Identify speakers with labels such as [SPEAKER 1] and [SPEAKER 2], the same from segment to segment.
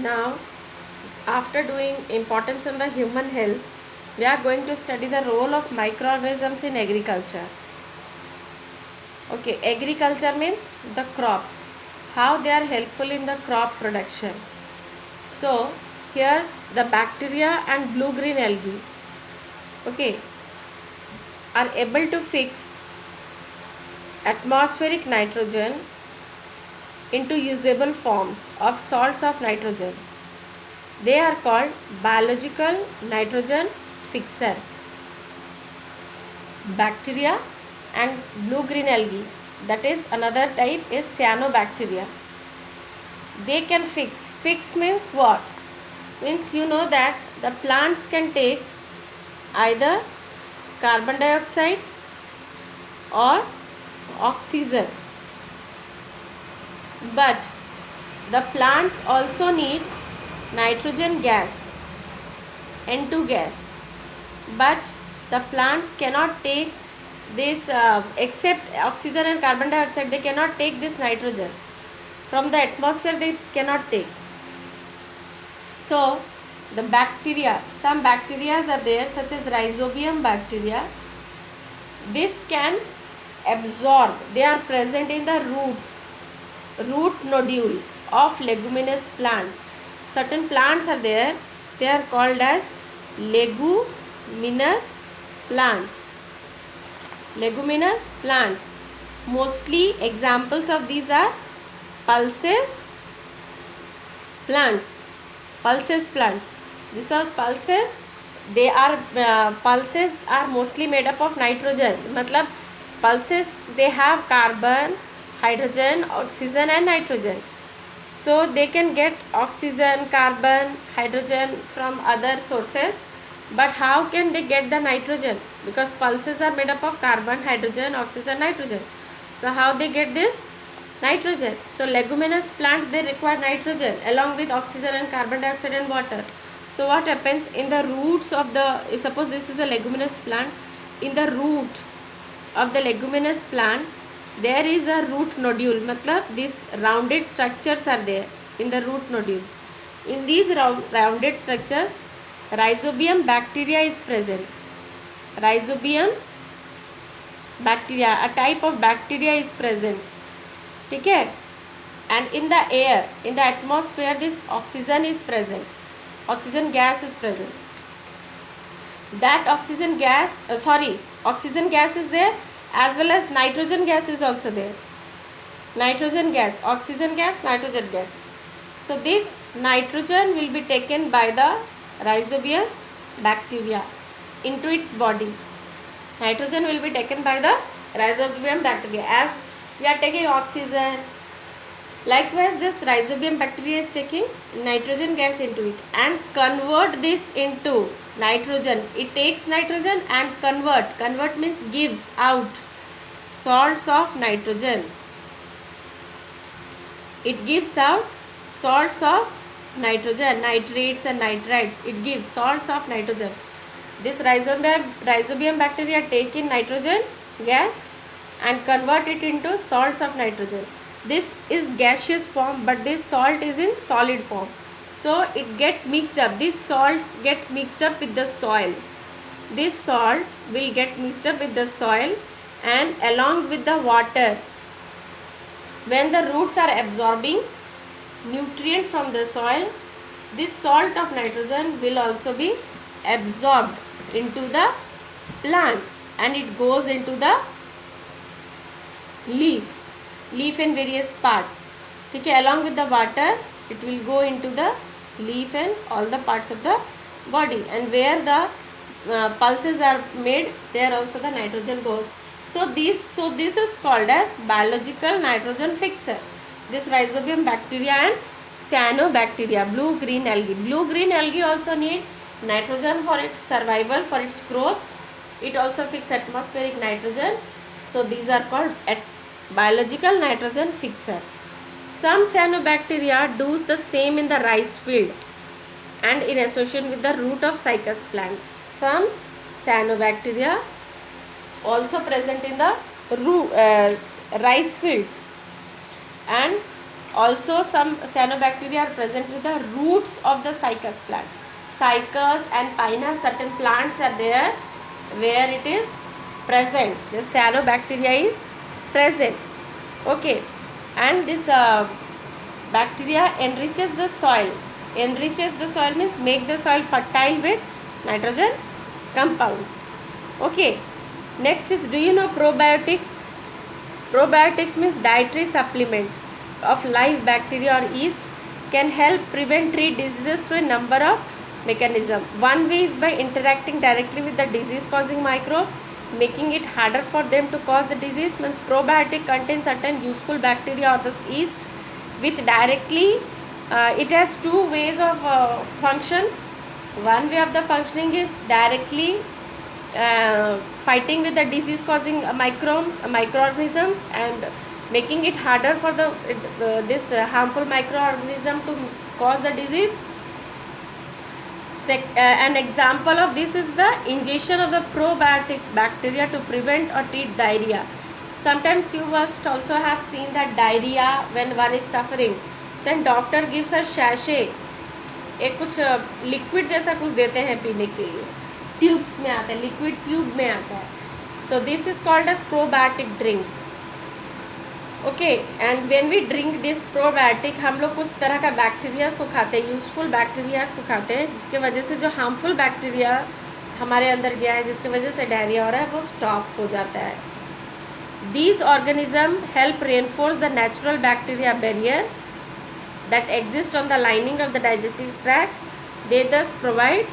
[SPEAKER 1] Now, after doing importance on the human health, we are going to study the role of microorganisms in agriculture. Okay, agriculture means the crops, how they are helpful in the crop production. So, here the bacteria and blue-green algae, okay, are able to fix atmospheric nitrogen into usable forms of salts of nitrogen. They are called biological nitrogen fixers. Bacteria and blue-green algae, that is another type, is cyanobacteria. They can fix. Fix means what? Means you know that the plants can take either carbon dioxide or oxygen, but the plants also need nitrogen gas, N2 gas, but the plants cannot take this except oxygen and carbon dioxide. They cannot take this nitrogen from the atmosphere, they cannot take. So the bacteria, some bacteria are there such as rhizobium bacteria. This can absorb, they are present in the root nodule of leguminous plants. Certain plants are there, they are called as leguminous plants. Leguminous plants, mostly examples of these are pulses plants. Pulses plants, these are pulses. They are pulses are mostly made up of nitrogen. Matlab pulses, they have carbon, hydrogen, oxygen and nitrogen. So they can get oxygen, carbon, hydrogen from other sources. But how can they get the nitrogen? Because pulses are made up of carbon, hydrogen, oxygen, nitrogen. So how they get this nitrogen? So leguminous plants, they require nitrogen along with oxygen and carbon dioxide and water. So what happens in the roots of the, suppose this is a leguminous plant, in the root of the leguminous plant there is a root nodule. Matlab these rounded structures are there in the root nodules. In these rounded structures rhizobium bacteria is present. Rhizobium bacteria, a type of bacteria, is present. Okay? And in the air, in the atmosphere, this oxygen is present. Oxygen gas is present. That oxygen gas, oxygen gas is there, as well as nitrogen gas is also there. Nitrogen gas, oxygen gas, nitrogen gas. So this nitrogen will be taken by the rhizobium bacteria into its body. Nitrogen will be taken by the rhizobium bacteria as we are taking oxygen. Likewise, this rhizobium bacteria is taking nitrogen gas into it and convert this into nitrogen. It takes nitrogen and convert means gives out salts of nitrogen. It gives out salts of nitrogen, nitrates and nitrites. It gives salts of nitrogen. This rhizobium bacteria take in nitrogen gas and convert it into salts of nitrogen. This is gaseous form, but this salt is in solid form. So it get mixed up. These salts get mixed up with the soil. This salt will get mixed up with the soil and along with the water. When the roots are absorbing nutrient from the soil, this salt of nitrogen will also be absorbed into the plant and it goes into the leaf in various parts. Okay, along with the water it will go into the leaf and all the parts of the body, and where the pulses are made, there also the nitrogen goes. So this is called as biological nitrogen fixer. This rhizobium bacteria and cyanobacteria, blue green algae. Blue green algae also need nitrogen for its survival, for its growth. It also fixes atmospheric nitrogen. So these are called biological nitrogen fixer. Some cyanobacteria do the same in the rice field and in association with the root of cycas plant. Some cyanobacteria also present in the rice fields and Also, some cyanobacteria are present with the roots of the cycas plant. Cycas and pinus, certain plants are there where it is present. The cyanobacteria is present. Okay, and this bacteria enriches the soil. Enriches the soil means make the soil fertile with nitrogen compounds. Okay, next is, do you know probiotics? Probiotics means dietary supplements of live bacteria or yeast can help prevent, treat diseases through a number of mechanisms. One way is by interacting directly with the disease causing microbe, making it harder for them to cause the disease. Means probiotic contains certain useful bacteria or the yeasts which directly, it has two ways of function. One way of the functioning is directly fighting with the disease causing microorganisms and making it harder for the this harmful microorganism to cause the disease. An example of this is the ingestion of the probiotic bacteria to prevent or treat diarrhea. Sometimes you must also have seen that diarrhea when one is suffering, then doctor gives a sachet, एक कुछ liquid जैसा कुछ देते हैं पीने के लिए, tubes में आता है, लिक्विड ट्यूब में आता है. So this is called as probiotic drink. Okay, and when we drink this probiotic, हम लोग कुछ तरह का बैक्टीरियाज को खाते हैं, यूजफुल बैक्टीरियाज को खाते हैं, जिसके वजह से जो हार्मफुल बैक्टीरिया हमारे अंदर गया है, जिसकी वजह से डायरिया हो रहा है, वो स्टॉप हो जाता है. These organism help reinforce the natural bacteria barrier that exist on the lining of the digestive tract. They thus provide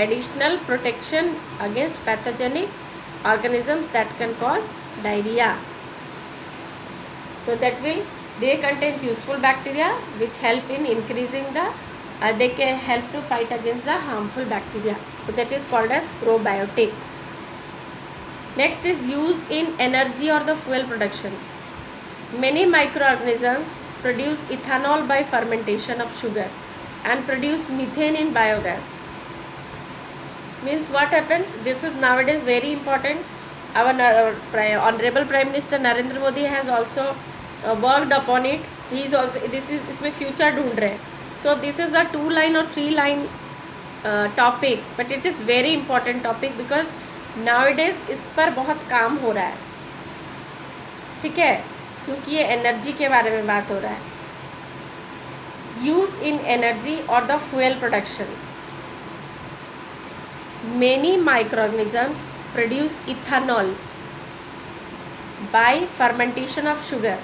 [SPEAKER 1] additional protection against pathogenic organisms that can cause diarrhea. So that will, they contain useful bacteria which help in increasing the they can help to fight against the harmful bacteria. So that is called as probiotic. Next is use in energy or the fuel production. Many microorganisms produce ethanol by fermentation of sugar and produce methane in biogas. Means what happens, this is nowadays very important. Our honorable Prime Minister Narendra Modi has also worked upon it. He is also, this is, इसमें future ढूंढ रहे हैं. So this is a 2-line or 3-line topic, but it is very important topic because nowadays इस पर बहुत काम हो रहा है. ठीक है, क्योंकि ये एनर्जी के बारे में बात हो रहा है. यूज इन एनर्जी और the fuel production. Many microorganisms produce ethanol by fermentation of sugar.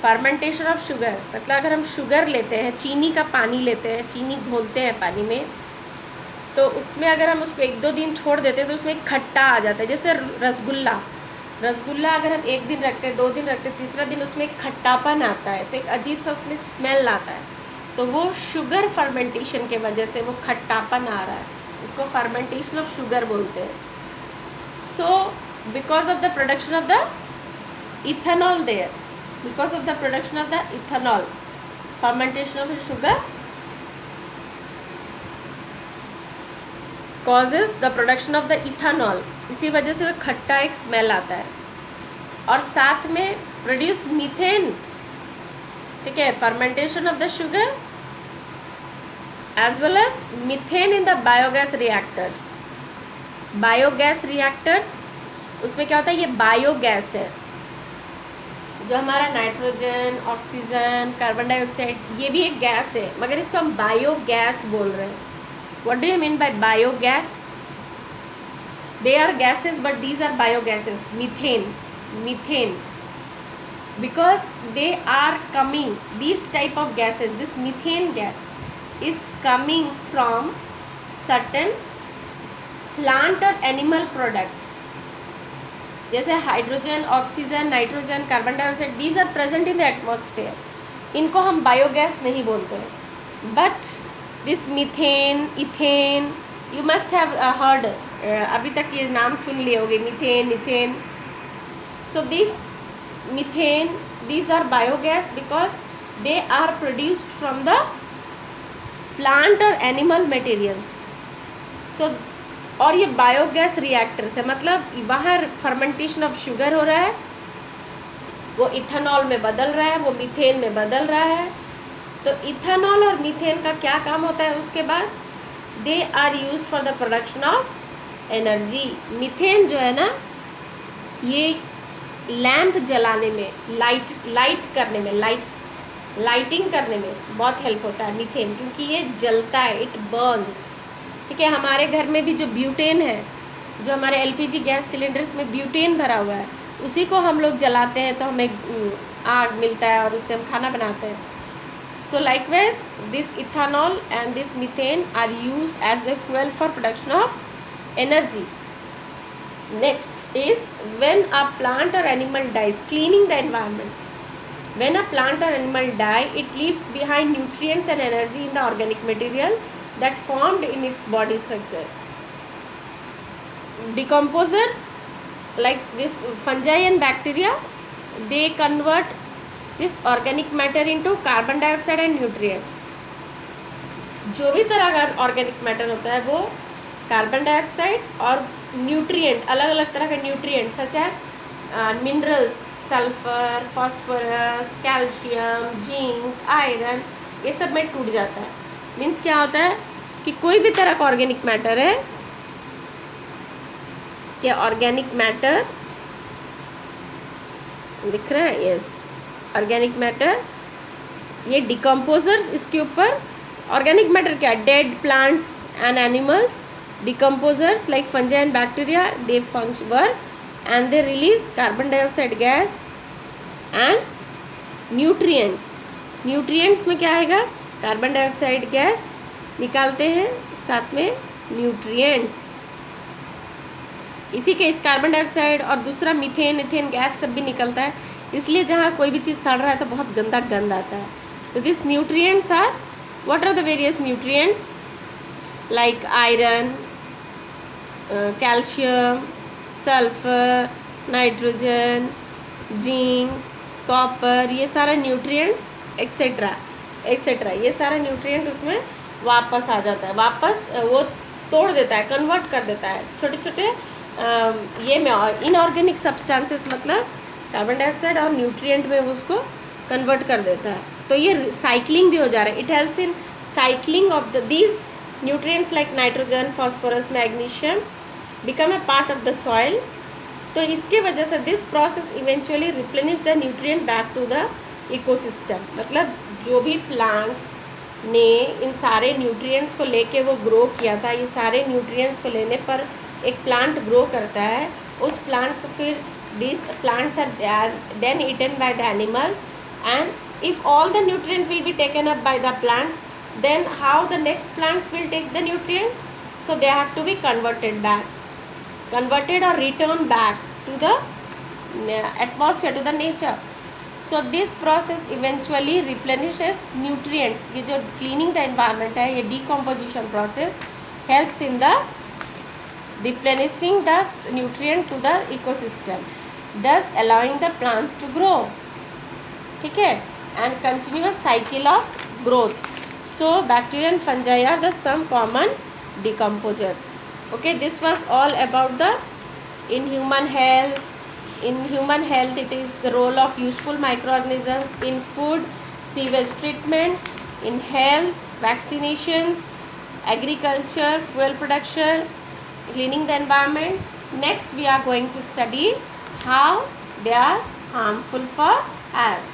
[SPEAKER 1] Fermentation of sugar मतलब अगर हम शुगर लेते हैं, चीनी का पानी लेते हैं, चीनी घोलते हैं पानी में, तो उसमें अगर हम उसको 1-2 दिन छोड़ देते हैं तो उसमें खट्टा आ जाता है. जैसे रसगुल्ला अगर हम 1 दिन रखते हैं, 2 दिन रखते हैं, तीसरा दिन उसमें खट्टापन आता है, तो एक अजीब सा उसमें स्मेल आता है. तो वो शुगर फर्मेंटेशन के वजह से वो खट्टापन आ रहा है, उसको फर्मेंटेशन ऑफ शुगर बोलते हैं. So because of the production of the ethanol there, because of the production of the ethanol, fermentation of sugar causes the production of the ethanol. इसी वजह से वो खट्टा एक स्मेल आता है. और साथ में प्रोड्यूस मीथेन. ठीक है, fermentation of the sugar as well as methane in the biogas reactors. Biogas reactors, उसमें क्या होता है, ये बायोगैस है, जो हमारा नाइट्रोजन, ऑक्सीजन, कार्बन डाइऑक्साइड, ये भी एक गैस है, मगर इसको हम बायोगैस बोल रहे हैं. What do you mean by biogas? They are gases, but these are biogases. Methane. Because they are coming, these type of gases, this methane gas is coming from certain plant or animal products. जैसे hydrogen, oxygen, nitrogen, carbon dioxide, these are present in the atmosphere. इनको हम biogas नहीं बोलते हैं. But this methane, ethane, you must have heard, अभी तक ये नाम सुन लिए होंगे, methane, ethane. So this methane, these are biogas because they are produced from the plant or animal materials. So और ये बायोगैस रिएक्टर से, मतलब बाहर फर्मेंटेशन ऑफ शुगर हो रहा है, वो इथेनॉल में बदल रहा है, वो मीथेन में बदल रहा है। तो इथेनॉल और मीथेन का क्या काम होता है उसके बाद? They are used for the production of energy. Methane जो है ना, ये लैंप जलाने में, लाइट करने में, लाइटिंग करने में बहुत हेल्प होता है मीथेन, क्योंकि ये जलता है, इट बर्न्स। ठीक है, हमारे घर में भी जो ब्यूटेन है, जो हमारे एलपीजी गैस सिलेंडर्स में ब्यूटेन भरा हुआ है, उसी को हम लोग जलाते हैं तो हमें आग मिलता है और उससे हम खाना बनाते हैं। So likewise, this ethanol and this methane are used as a fuel for production of energy. Next is when a plant or animal dies, cleaning the environment. When a plant or animal die, it leaves behind nutrients and energy in the organic material that formed in its body structure. Decomposers like this fungi and bacteria, they convert this organic matter into carbon dioxide and nutrient. जो भी तरह का organic matter होता है वो carbon dioxide और nutrient, अलग अलग तरह के nutrient such as minerals, sulphur, phosphorus, calcium, zinc, iron, ये सब में टूट जाता है। मीन्स क्या होता है कि कोई भी तरह का ऑर्गेनिक मैटर है, ये ऑर्गेनिक मैटर दिख रहा है, यस, ऑर्गेनिक मैटर, ये डिकम्पोजर्स, इसके ऊपर ऑर्गेनिक मैटर क्या, dead plants and animals, decomposers like fungi and bacteria, they function work and they release carbon dioxide gas and nutrients. Nutrients में क्या आएगा, कार्बन डाइऑक्साइड गैस निकालते हैं, साथ में न्यूट्रिएंट्स। इसी के इस कार्बन डाइऑक्साइड और दूसरा मीथेन, इथेन गैस सब भी निकलता है, इसलिए जहाँ कोई भी चीज़ सड़ रहा है तो बहुत गंदा गंध आता है। तो this nutrients are, what are the various nutrients like iron, calcium, sulphur, nitrogen, zinc, copper, ये सारा न्यूट्रिएंट एक्सेट्रा एक्सेट्रा, ये सारा न्यूट्रिएंट उसमें वापस आ जाता है, वापस वो तोड़ देता है, कन्वर्ट कर देता है छोटे छोटे ये में इनऑर्गेनिक सब्सटेंसेस, मतलब कार्बन डाइऑक्साइड और न्यूट्रिएंट में उसको कन्वर्ट कर देता है। तो ये साइक्लिंग भी हो जा रहा है, it helps in cycling of these nutrients like nitrogen, phosphorus, magnesium become a part of the soil. तो इसके वजह से this process eventually replenish the nutrient back to the ecosystem. मतलब जो भी प्लांट्स ने इन सारे न्यूट्रिएंट्स को लेके वो ग्रो किया था, ये सारे न्यूट्रिएंट्स को लेने पर एक प्लांट ग्रो करता है, उस प्लांट को फिर these plants are then eaten by the animals, and if all the nutrient will be taken up by the plants, then how the next plants will take the nutrient? So they have to be converted or returned back to the atmosphere, to the nature. So this process eventually replenishes nutrients. ये जो cleaning the environment है, ये decomposition process helps in the replenishing the nutrient to the ecosystem, thus allowing the plants to grow. ठीक है, and continuous cycle of growth. So bacteria and fungi are the some common decomposers. Okay, this was all about the in human health. In human health, it is the role of useful microorganisms in food, sewage treatment, in health, vaccinations, agriculture, fuel production, cleaning the environment. Next we are going to study how they are harmful for us.